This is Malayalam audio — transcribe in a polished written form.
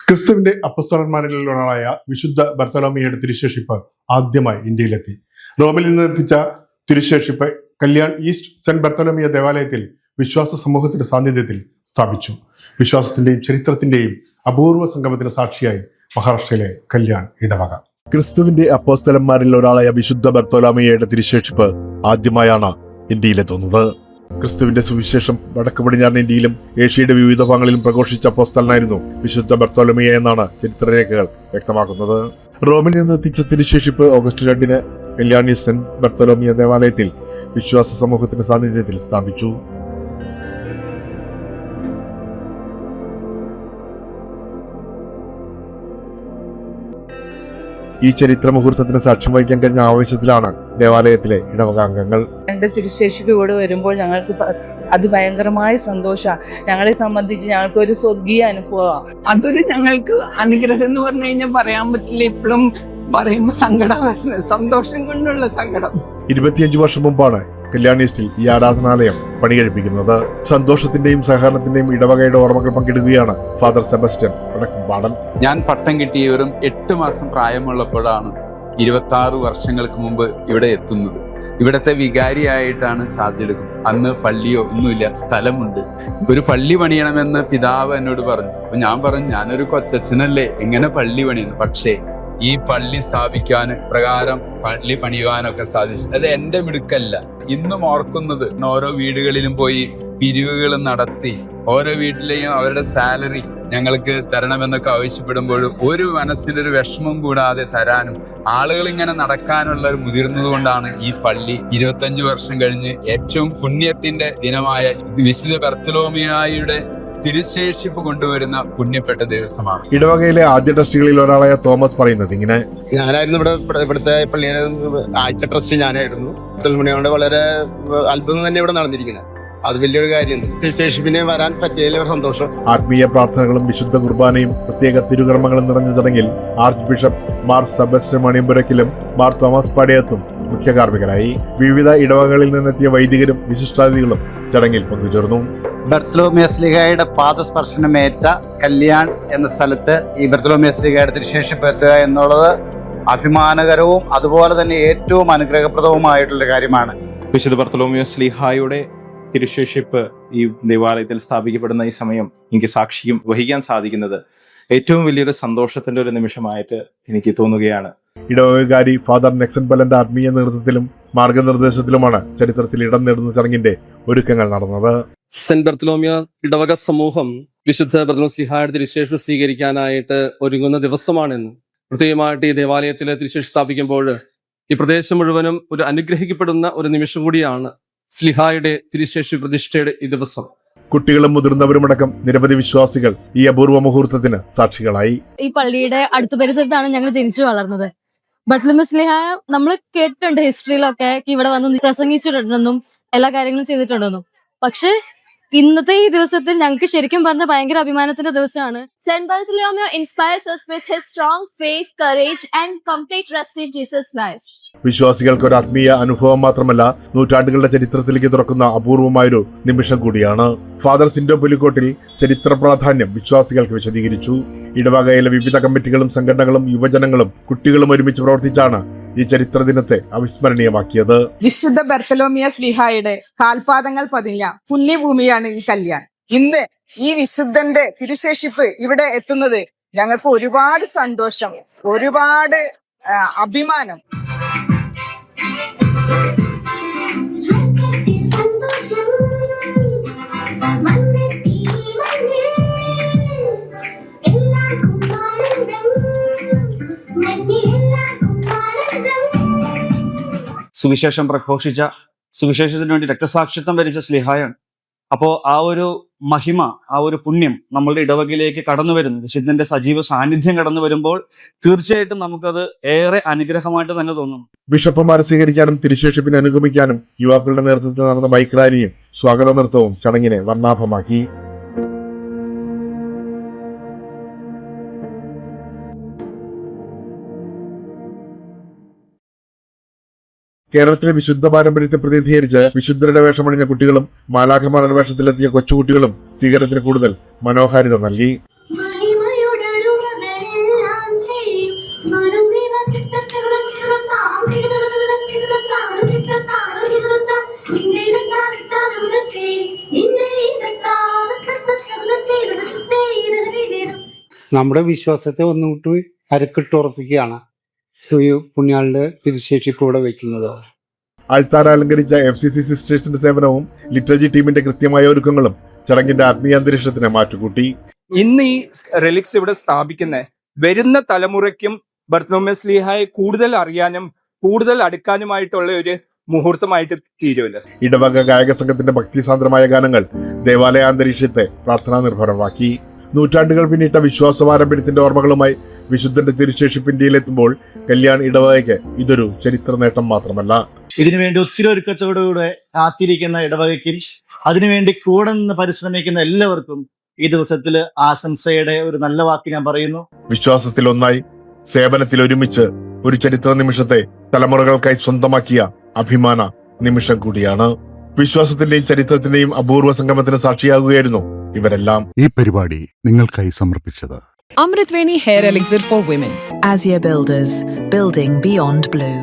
ക്രിസ്തുവിന്റെ അപ്പസ്തലന്മാരിൽ ഒരാളായ വിശുദ്ധ ബർത്തലോമിയുടെ തിരുശേഷിപ്പ് ആദ്യമായി ഇന്ത്യയിലെത്തി. റോമിൽ നിന്ന് എത്തിച്ച തിരുശേഷിപ്പ് കല്യാൺ ഈസ്റ്റ് സെന്റ് ബർത്തലോമിയ ദേവാലയത്തിൽ വിശ്വാസ സമൂഹത്തിന്റെ സാന്നിധ്യത്തിൽ സ്ഥാപിച്ചു. വിശ്വാസത്തിന്റെയും ചരിത്രത്തിന്റെയും അപൂർവ സംഗമത്തിന് സാക്ഷിയായി മഹാരാഷ്ട്രയിലെ കല്യാൺ ഇടവക. ക്രിസ്തുവിന്റെ അപ്പോസ്തലന്മാരിൽ ഒരാളായ വിശുദ്ധ ബർത്തലോമിയയുടെ തിരുശേഷിപ്പ് ആദ്യമായാണ് ഇന്ത്യയിലെത്തുന്നത്. ക്രിസ്തുവിന്റെ സുവിശേഷം വടക്ക് പടിഞ്ഞാറൻ ഇന്ത്യയിലും ഏഷ്യയുടെ വിവിധ ഭാഗങ്ങളിലും പ്രഘോഷിച്ച അപ്പോസ്തലനായിരുന്നു വിശുദ്ധ ബർത്തലോമിയ എന്നാണ് ചരിത്രരേഖകൾ വ്യക്തമാക്കുന്നത്. റോമിൽ നിന്ന് എത്തിച്ച തിരുശേഷിപ്പ് ഓഗസ്റ്റ് 2 കല്യാൺ സെന്റ് ബർത്തലോമിയ ദേവാലയത്തിൽ വിശ്വാസ സമൂഹത്തിന്റെ സാന്നിധ്യത്തിൽ സ്ഥാപിച്ചു. ഈ ചരിത്ര മുഹൂർത്തത്തിന് സാക്ഷ്യം വഹിക്കാൻ കഴിഞ്ഞ ആവേശത്തിലാണ് ദേവാലയത്തിലെ ഇടവക അംഗങ്ങൾ. എന്റെ തിരുശേഷിപ്പ് ഇവിടെ വരുമ്പോൾ ഞങ്ങൾക്ക് അതിഭയങ്കരമായ സന്തോഷമാണ്. ഞങ്ങളെ സംബന്ധിച്ച് ഞങ്ങൾക്ക് ഒരു സ്വർഗീയ അനുഭവമാണ്. അതൊരു ഞങ്ങൾക്ക് അനുഗ്രഹം എന്ന് പറഞ്ഞു കഴിഞ്ഞാൽ പറയാൻ പറ്റില്ല. ഇപ്പോഴും പറയുമ്പോൾ സങ്കടം വരുന്നത്, സന്തോഷം കൊണ്ടുള്ള സങ്കടം. 25 വർഷം മുമ്പാണ് കല്യാൺ ഈസ്റ്റിൽ ഈ ആരാധനാലയം പണികഴിപ്പിക്കുന്നത്. സന്തോഷത്തിന്റെയും സഹകരണത്തിന്റെയും ഇടവകയുടെ ഓർമ്മകൾ പങ്കിടുകയാണ് ഫാദർ സെബസ്റ്റ്യൻ വടക്കുംപാടൻ. ഞാൻ പട്ടം കിട്ടിയവരും 8 മാസം പ്രായമുള്ളപ്പോഴാണ് 26 വർഷങ്ങൾക്ക് മുമ്പ് ഇവിടെ എത്തുന്നത്. ഇവിടത്തെ വികാരിയായിട്ടാണ് ചാർജ് എടുക്കും. അന്ന് പള്ളിയോ ഒന്നുമില്ല, സ്ഥലമുണ്ട്. ഒരു പള്ളി പണിയണമെന്ന് പിതാവ് എന്നോട് പറഞ്ഞു. അപ്പൊ ഞാൻ പറഞ്ഞു, ഞാനൊരു കൊച്ചച്ഛനല്ലേ, എങ്ങനെ പള്ളി പണിയുന്നു? പക്ഷേ ഈ പള്ളി സ്ഥാപിക്കാൻ പ്രകാരം പള്ളി പണിയുവാനൊക്കെ സാധിച്ചു. അത് എന്റെ മിടുക്കല്ല. ഇന്നും ഓർക്കുന്നത്, ഓരോ വീടുകളിലും പോയി പിരിവുകൾ നടത്തി ഓരോ വീട്ടിലെയും അവരുടെ സാലറി ഞങ്ങൾക്ക് തരണമെന്നൊക്കെ ആവശ്യപ്പെടുമ്പോൾ ഒരു മനസ്സിലൊരു വിഷമം കൂടാതെ തരാനും ആളുകൾ ഇങ്ങനെ നടക്കാനുള്ള ഒരു മുതിർന്നത് കൊണ്ടാണ് ഈ പള്ളി 25 വർഷം കഴിഞ്ഞ് ഏറ്റവും പുണ്യത്തിന്റെ ദിനമായ വിശുദ്ധ ബർത്തലോമിയായുടെ തിരുശേഷിപ്പ് കൊണ്ടുവരുന്ന പുണ്യപ്പെട്ട ദിവസമാണ്. ഇടവകയിലെ ആദ്യ ട്രസ്റ്റികളിൽ ഒരാളായ തോമസ് പറയുന്നത് ഇങ്ങനെ: ഞാനായിരുന്നു ഇവിടുത്തെ പള്ളിയുടെ ആദ്യത്തെ ട്രസ്റ്റ് ഞാനായിരുന്നു. കൊണ്ട് വളരെ അത്ഭുതം തന്നെ ഇവിടെ നടന്നിരിക്കുന്നത്. അത് വലിയൊരു കാര്യമാണ്. തിരുശേഷിപ്പിനെ വരാൻ പറ്റിയതിൽ ഒരു സന്തോഷം. ആത്മീയ പ്രാർത്ഥനകളും വിശുദ്ധ കുർബാനയും പ്രത്യേക തിരുകർമ്മങ്ങളും നിറഞ്ഞ ചടങ്ങിൽ ആർച്ച് ബിഷപ്പ് മാർ സെബസ്റ്റ്യൻ മണിയമ്പുരക്കിലും മാർ തോമസ് പാടിയത്തും മുഖ്യ കാർമ്മികരായി. വിവിധ ഇടവകകളിൽ നിന്നെത്തിയ വൈദികരും വിശിഷ്ടാതിഥികളും ചടങ്ങിൽ പങ്കുചേർന്നു. ബർത്തലോമിയ ശ്ലീഹായുടെ പാദസ്പർശനമേറ്റ കല്യാൺ എന്ന സ്ഥലത്ത് ഈ ബർത്തലോമിയ ശ്ലീഹായുടെ തിരുശേഷിപ്പ് എത്തുക എന്നുള്ളത് അഭിമാനകരവും അതുപോലെ തന്നെ ഏറ്റവും അനുഗ്രഹപ്രദവുമായിട്ടുള്ള കാര്യമാണ്. വിശുദ്ധ ബർത്തലോമിയ ശ്ലീഹായുടെ തിരുശേഷിപ്പ് ഈ ദേവാലയത്തിൽ സ്ഥാപിക്കപ്പെടുന്ന ഈ സമയം എനിക്ക് സാക്ഷ്യം വഹിക്കാൻ സാധിക്കുന്നത് ഏറ്റവും വലിയൊരു സന്തോഷത്തിന്റെ ഒരു നിമിഷമായിട്ട് എനിക്ക് തോന്നുകയാണ്. ഇടവകാരി ഫാദർ നെക്സൺ ബലന്റെ ആത്മീയ നേതൃത്വത്തിലും മാർഗനിർദ്ദേശത്തിലുമാണ് ചരിത്രത്തിൽ ഇടം നേടുന്ന ചടങ്ങിന്റെ ഒരുക്കങ്ങൾ നടന്നത്. സെന്റ് ബർത്തലോമിയ ഇടവക സമൂഹം വിശുദ്ധ ബർത്തലോമിയ ശ്ലീഹായുടെ തിരുശേഷിപ്പ് സ്വീകരിക്കാനായിട്ട് ഒരുങ്ങുന്ന ദിവസമാണെന്ന്. പ്രത്യേകമായിട്ട് ഈ ദേവാലയത്തിലെ തിരുശേഷിപ്പ് സ്ഥാപിക്കുമ്പോൾ ഈ പ്രദേശം മുഴുവനും ഒരു അനുഗ്രഹിക്കപ്പെടുന്ന ഒരു നിമിഷം കൂടിയാണ് ശ്ലീഹായുടെ തിരുശേഷിപ്പ് പ്രതിഷ്ഠയുടെ ഈ ദിവസം. കുട്ടികളും മുതിർന്നവരുമടക്കം നിരവധി വിശ്വാസികൾ ഈ അപൂർവ മുഹൂർത്തത്തിന് സാക്ഷികളായി. ഈ പള്ളിയുടെ അടുത്ത പരിസരത്താണ് ഞങ്ങൾ ജനിച്ചു വളർന്നത്. ബർത്തലോമിയ ശ്ലീഹ നമ്മൾ കേട്ടിട്ടുണ്ട്, ഹിസ്റ്ററിയിലൊക്കെ ഇവിടെ വന്ന് പ്രസംഗിച്ചിട്ടുണ്ടെന്നും എല്ലാ കാര്യങ്ങളും ചെയ്തിട്ടുണ്ടെന്നും. പക്ഷെ ഇന്നത്തെ ഈ ദിവസത്തിൽ ഞങ്ങൾക്ക് ശരിക്കും പറഞ്ഞ ഭയങ്കര അഭിമാനത്തിന്റെ ദിവസമാണ്. Saint Bartholomew inspires us with his strong faith, courage and complete trust in Jesus Christ. വിശ്വാസികൾക്ക് ഒരു ആത്മീയ അനുഭവം മാത്രമല്ല, നൂറ്റാണ്ടുകളുടെ ചരിത്രത്തിലേക്ക് തുറക്കുന്ന അപൂർവമായൊരു നിമിഷം കൂടിയാണ്. ഫാദർ സിൻഡോ പുലിക്കോട്ടിൽ ചരിത്ര പ്രാധാന്യം വിശ്വാസികൾക്ക് വിശദീകരിച്ചു. ഇടവകയിലെ വിവിധ കമ്മിറ്റികളും സംഘടനകളും യുവജനങ്ങളും കുട്ടികളും ഒരുമിച്ച് പ്രവർത്തിച്ചാണ് ഈ ചരിത്ര ദിനത്തെ അവിസ്മരണീയമാക്കിയത്. വിശുദ്ധ ബർത്തലോമിയ ശ്ലീഹായുടെ കാൽപാദങ്ങൾ പതിഞ്ഞ പുണ്യഭൂമിയാണ് ഈ കല്യാൺ. ഇന്ന് ഈ വിശുദ്ധന്റെ തിരുശേഷിപ്പ് ഇവിടെ എത്തുന്നത് ഞങ്ങൾക്ക് ഒരുപാട് സന്തോഷം, ഒരുപാട് അഭിമാനം. സുവിശേഷം പ്രഘോഷിച്ച, സുവിശേഷത്തിന് വേണ്ടി രക്തസാക്ഷിത്വം വരിച്ച ശ്ലീഹായാണ്. അപ്പോൾ ആ ഒരു മഹിമ, ആ ഒരു പുണ്യം നമ്മളുടെ ഇടവകയിലേക്ക് കടന്നു വരുന്നു, വിശുദ്ധന്റെ സജീവ സാന്നിധ്യം കടന്നു വരുമ്പോൾ തീർച്ചയായിട്ടും നമുക്കത് ഏറെ അനുഗ്രഹമായിട്ട് തന്നെ തോന്നുന്നു. ബിഷപ്പുമാരെ സ്വീകരിക്കാനും തിരുശേഷിപ്പിനെ അനുഗമിക്കാനും യുവാക്കളുടെ നേതൃത്വത്തിൽ നടന്ന ബൈക്ക് റാലിയും സ്വാഗത നൃത്തവും ചടങ്ങിനെ വർണ്ണാഭമാക്കി. കേരളത്തിലെ വിശുദ്ധ പാരമ്പര്യത്തെ പ്രതിനിധീകരിച്ച് വിശുദ്ധരുടെ വേഷമണിഞ്ഞ കുട്ടികളും മാലാഖമാരുടെ വേഷത്തിലെത്തിയ കൊച്ചുകുട്ടികളും സ്വീകരണത്തിന് കൂടുതൽ മനോഹാരിത നൽകി. നമ്മുടെ വിശ്വാസത്തെ ഒന്നുകൂട്ടി അരക്കിട്ടുറപ്പിക്കുകയാണ് ഈ പുണ്യാളുടെ തിരുശേഷിപ്പ് ഇവിടെ വയ്ക്കുന്നത്. ആൾത്താര അലങ്കരിച്ച FCC സിസ്റ്റേഴ്സിന്റെ സേവനവും ലിറ്റർജി ടീമിന്റെ കൃത്യമായ ഒരുക്കങ്ങളും ചടങ്ങിന്റെ ആത്മീയ അന്തരീക്ഷത്തിന് മാറ്റുകൂട്ടി. ഇന്ന് ഈ റെലിക്സ് ഇവിടെ സ്ഥാപിക്കുന്ന വരുന്ന തലമുറയ്ക്കും ബർത്തലോമ്യോസ് ശ്ലീഹായെ കൂടുതൽ അറിയാനും കൂടുതൽ അടുക്കാനുമായിട്ടുള്ള ഒരു മുഹൂർത്തമായിട്ട് തീരുമല്ലോ. ഇടവക ഗായക സംഘത്തിന്റെ ഭക്തിസാന്ദ്രമായ ഗാനങ്ങൾ ദേവാലയ അന്തരീക്ഷത്തെ പ്രാർത്ഥനാ നിർഭരമാക്കി. നൂറ്റാണ്ടുകൾ പിന്നിട്ട വിശ്വാസ പാരമ്പര്യത്തിന്റെ ഓർമ്മകളുമായി വിശുദ്ധന്റെ തിരുശേഷിപ്പ് ഇന്ത്യയിലെത്തുമ്പോൾ കല്യാൺ ഇടവകയ്ക്ക് ഇതൊരു ചരിത്ര നേട്ടം മാത്രമല്ല. ഇതിനുവേണ്ടി ഒത്തിരി ഒരുക്കത്തോടുകൂടെ കാത്തിരിക്കുന്ന ഇടവകയ്ക്കും അതിനുവേണ്ടി കൂടെ നിന്ന് പരിശ്രമിക്കുന്ന എല്ലാവർക്കും ഈ ദിവസത്തിൽ ആശംസയുടെ ഒരു നല്ല വാക്ക് ഞാൻ പറയുന്നു. വിശ്വാസത്തിൽ ഒന്നായി, സേവനത്തിൽ ഒരുമിച്ച് ഒരു ചരിത്ര നിമിഷത്തെ തലമുറകൾക്കായി സ്വന്തമാക്കിയ അഭിമാന നിമിഷം കൂടിയാണ്. വിശ്വാസത്തിന്റെയും ചരിത്രത്തിന്റെയും അപൂർവ സംഗമത്തിന് സാക്ഷിയാകുകയായിരുന്നു ഇവരെല്ലാം. ഈ പരിപാടി നിങ്ങൾക്കായി സമർപ്പിച്ചത് Amritwani Hair Elixir for Women. Azure Builders, building beyond blue.